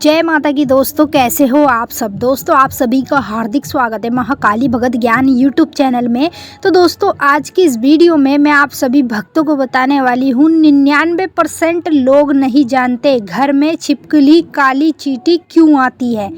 जय माता की दोस्तों, कैसे हो आप सब। दोस्तों आप सभी का हार्दिक स्वागत है महाकाली भगत ज्ञान यूट्यूब चैनल में। तो दोस्तों आज की इस वीडियो में मैं आप सभी भक्तों को बताने वाली हूँ 99% लोग नहीं जानते घर में छिपकली काली चींटी क्यों आती है।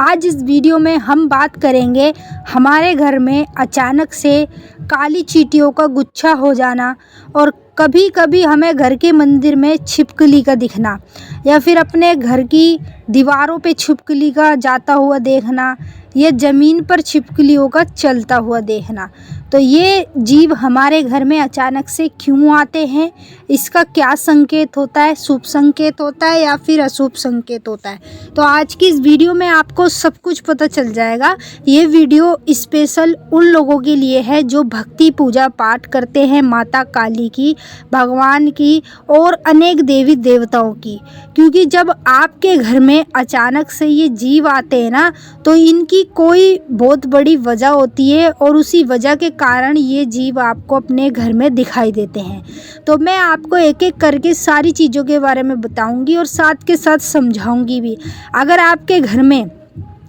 आज इस वीडियो में हम बात करेंगे हमारे घर में अचानक से काली चींटियों का गुच्छा हो जाना और कभी कभी हमें घर के मंदिर में छिपकली का दिखना या फिर अपने घर की दीवारों पे छिपकली का जाता हुआ देखना या ज़मीन पर छिपकलियों का चलता हुआ देखना। तो ये जीव हमारे घर में अचानक से क्यों आते हैं, इसका क्या संकेत होता है, शुभ संकेत होता है या फिर अशुभ संकेत होता है। तो आज की इस वीडियो में आपको सब कुछ पता चल जाएगा। ये वीडियो स्पेशल उन लोगों के लिए है जो भक्ति पूजा पाठ करते हैं माता काली की, भगवान की और अनेक देवी देवताओं की। क्योंकि जब आपके घर में अचानक से ये जीव आते हैं ना, तो इनकी कोई बहुत बड़ी वजह होती है और उसी वजह के कारण ये जीव आपको अपने घर में दिखाई देते हैं। तो मैं आपको एक एक करके सारी चीज़ों के बारे में बताऊंगी और साथ के साथ समझाऊंगी भी। अगर आपके घर में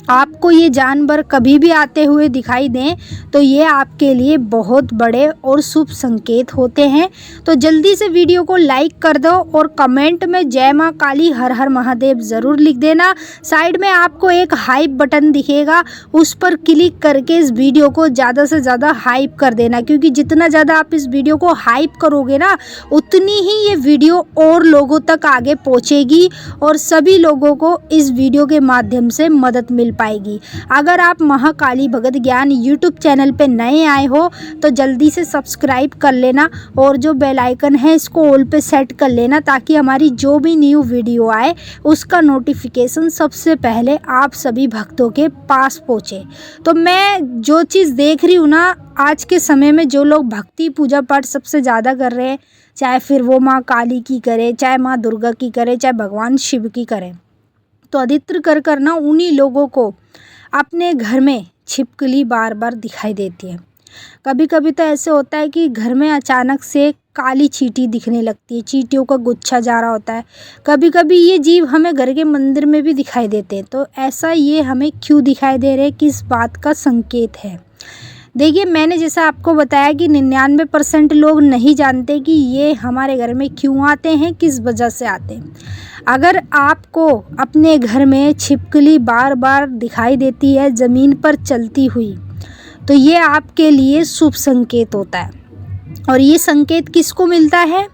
आपको ये जानवर कभी भी आते हुए दिखाई दें तो ये आपके लिए बहुत बड़े और शुभ संकेत होते हैं। तो जल्दी से वीडियो को लाइक कर दो और कमेंट में जय माँ काली हर हर महादेव ज़रूर लिख देना। साइड में आपको एक हाइप बटन दिखेगा, उस पर क्लिक करके इस वीडियो को ज़्यादा से ज़्यादा हाइप कर देना। क्योंकि जितना ज़्यादा आप इस वीडियो को हाइप करोगे ना, उतनी ही ये वीडियो और लोगों तक आगे पहुँचेगी और सभी लोगों को इस वीडियो के माध्यम से मदद मिल पाएगी। अगर आप महाकाली भगत ज्ञान यूट्यूब चैनल पे नए आए हो तो जल्दी से सब्सक्राइब कर लेना और जो बेल आइकन है इसको ऑल पे सेट कर लेना, ताकि हमारी जो भी न्यू वीडियो आए उसका नोटिफिकेशन सबसे पहले आप सभी भक्तों के पास पहुँचे। तो मैं जो चीज़ देख रही हूँ ना, आज के समय में जो लोग भक्ति पूजा पाठ सबसे ज़्यादा कर रहे हैं, चाहे फिर वो माँ काली की करे, चाहे माँ दुर्गा की करे, चाहे भगवान शिव की करे, तो अधिकतर कर ना उन्हीं लोगों को अपने घर में छिपकली बार बार दिखाई देती है। कभी कभी तो ऐसे होता है कि घर में अचानक से काली चींटी दिखने लगती है, चींटियों का गुच्छा जा रहा होता है। कभी कभी ये जीव हमें घर के मंदिर में भी दिखाई देते हैं। तो ऐसा ये हमें क्यों दिखाई दे रहे हैं, किस बात का संकेत है। देखिए, मैंने जैसा आपको बताया कि 99% लोग नहीं जानते कि ये हमारे घर में क्यों आते हैं, किस वजह से आते हैं। अगर आपको अपने घर में छिपकली बार बार दिखाई देती है ज़मीन पर चलती हुई, तो ये आपके लिए शुभ संकेत होता है। और ये संकेत किसको मिलता है?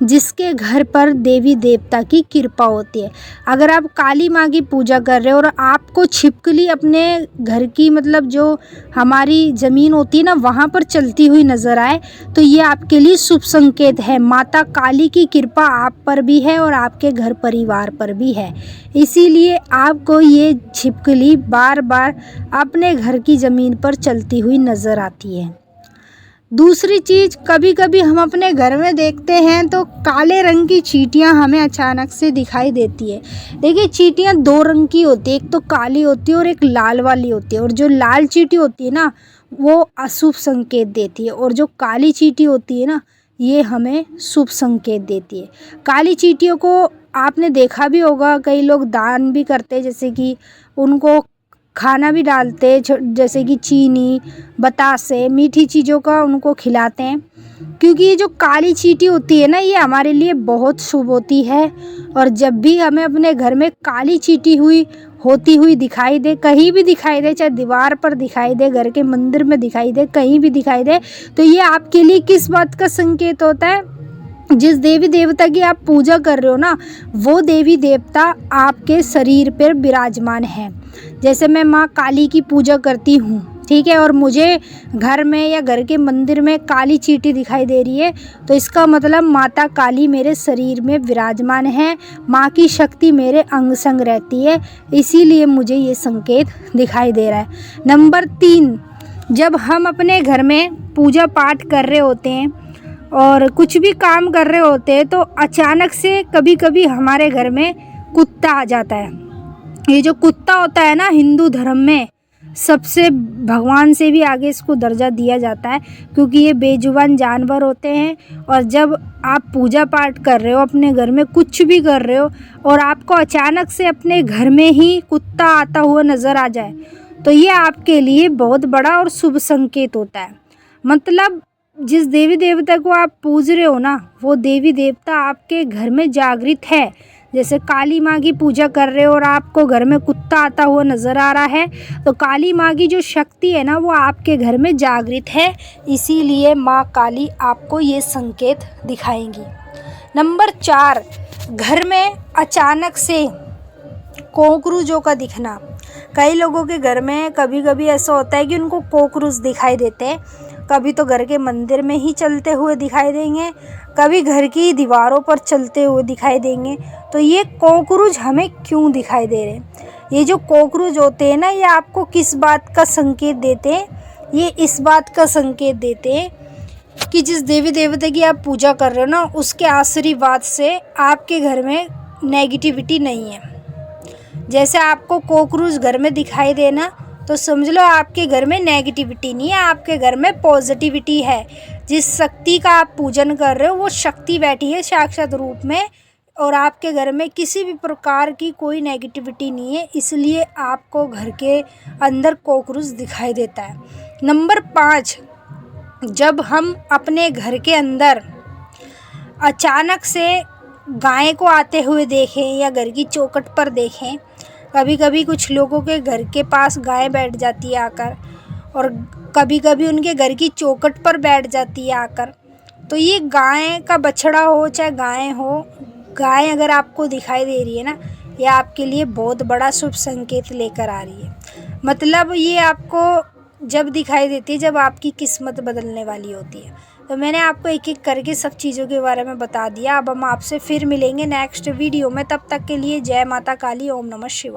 जिसके घर पर देवी देवता की कृपा होती है। अगर आप काली माँ की पूजा कर रहे हो और आपको छिपकली अपने घर की मतलब जो हमारी ज़मीन होती है ना, वहाँ पर चलती हुई नज़र आए, तो ये आपके लिए शुभ संकेत है। माता काली की कृपा आप पर भी है और आपके घर परिवार पर भी है, इसीलिए आपको ये छिपकली बार बार अपने घर की ज़मीन पर चलती हुई नज़र आती है। दूसरी चीज़, कभी कभी हम अपने घर में देखते हैं तो काले रंग की चींटियां हमें अचानक से दिखाई देती है। देखिए, चींटियां दो रंग की होती है, एक तो काली होती है और एक लाल वाली होती है। और जो लाल चींटी होती है ना, वो अशुभ संकेत देती है, और जो काली चींटी होती है ना, ये हमें शुभ संकेत देती है। काली चींटियों को आपने देखा भी होगा, कई लोग दान भी करते हैं, जैसे कि उनको खाना भी डालते, जैसे कि चीनी, बतासे, मीठी चीज़ों का उनको खिलाते हैं। क्योंकि ये जो काली चींटी होती है ना, ये हमारे लिए बहुत शुभ होती है। और जब भी हमें अपने घर में काली चींटी होती हुई दिखाई दे, कहीं भी दिखाई दे, चाहे दीवार पर दिखाई दे, घर के मंदिर में दिखाई दे, कहीं भी दिखाई दे, तो ये आपके लिए किस बात का संकेत होता है? जिस देवी देवता की आप पूजा कर रहे हो ना, वो देवी देवता आपके शरीर पर विराजमान है। जैसे मैं माँ काली की पूजा करती हूँ, ठीक है, और मुझे घर में या घर के मंदिर में काली चींटी दिखाई दे रही है, तो इसका मतलब माता काली मेरे शरीर में विराजमान है, माँ की शक्ति मेरे अंग संग रहती है, इसीलिए मुझे ये संकेत दिखाई दे रहा है। नंबर 3, जब हम अपने घर में पूजा पाठ कर रहे होते हैं और कुछ भी काम कर रहे होते हैं, तो अचानक से कभी कभी हमारे घर में कुत्ता आ जाता है। ये जो कुत्ता होता है ना, हिंदू धर्म में सबसे भगवान से भी आगे इसको दर्जा दिया जाता है, क्योंकि ये बेजुबान जानवर होते हैं। और जब आप पूजा पाठ कर रहे हो, अपने घर में कुछ भी कर रहे हो, और आपको अचानक से अपने घर में ही कुत्ता आता हुआ नज़र आ जाए, तो ये आपके लिए बहुत बड़ा और शुभ संकेत होता है। मतलब जिस देवी देवता को आप पूज रहे हो ना, वो देवी देवता आपके घर में जागृत है। जैसे काली माँ की पूजा कर रहे हो और आपको घर में कुत्ता आता हुआ नज़र आ रहा है, तो काली माँ की जो शक्ति है ना, वो आपके घर में जागृत है। इसीलिए माँ काली आपको ये संकेत दिखाएंगी। नंबर 4, घर में अचानक से कॉकरोचों का दिखना। कई लोगों के घर में कभी कभी ऐसा होता है कि उनको कॉकरोच दिखाई देते हैं। कभी तो घर के मंदिर में ही चलते हुए दिखाई देंगे, कभी घर की दीवारों पर चलते हुए दिखाई देंगे। तो ये कॉकरोच हमें क्यों दिखाई दे रहे हैं? ये जो कॉकरोच होते हैं ना, ये आपको किस बात का संकेत देते हैं? ये इस बात का संकेत देते हैं कि जिस देवी देवता की आप पूजा कर रहे हो ना, उसके आशीर्वाद से आपके घर में नेगेटिविटी नहीं है। जैसे आपको कॉकरोच घर में दिखाई देना, तो समझ लो आपके घर में नेगेटिविटी नहीं है, आपके घर में पॉजिटिविटी है। जिस शक्ति का आप पूजन कर रहे हो, वो शक्ति बैठी है साक्षात रूप में, और आपके घर में किसी भी प्रकार की कोई नेगेटिविटी नहीं है। इसलिए आपको घर के अंदर कॉकरोच दिखाई देता है। नंबर 5, जब हम अपने घर के अंदर अचानक से गाय को आते हुए देखें या घर की चौखट पर देखें। कभी कभी कुछ लोगों के घर के पास गाय बैठ जाती है आकर, और कभी कभी उनके घर की चौखट पर बैठ जाती है आकर। तो ये गाय का बछड़ा हो चाहे गाय हो, गाय अगर आपको दिखाई दे रही है ना, ये आपके लिए बहुत बड़ा शुभ संकेत लेकर आ रही है। मतलब ये आपको जब दिखाई देती है, जब आपकी किस्मत बदलने वाली होती है। तो मैंने आपको एक एक करके सब चीज़ों के बारे में बता दिया। अब हम आपसे फिर मिलेंगे नेक्स्ट वीडियो में। तब तक के लिए जय माता काली, ओम नमः शिवाय।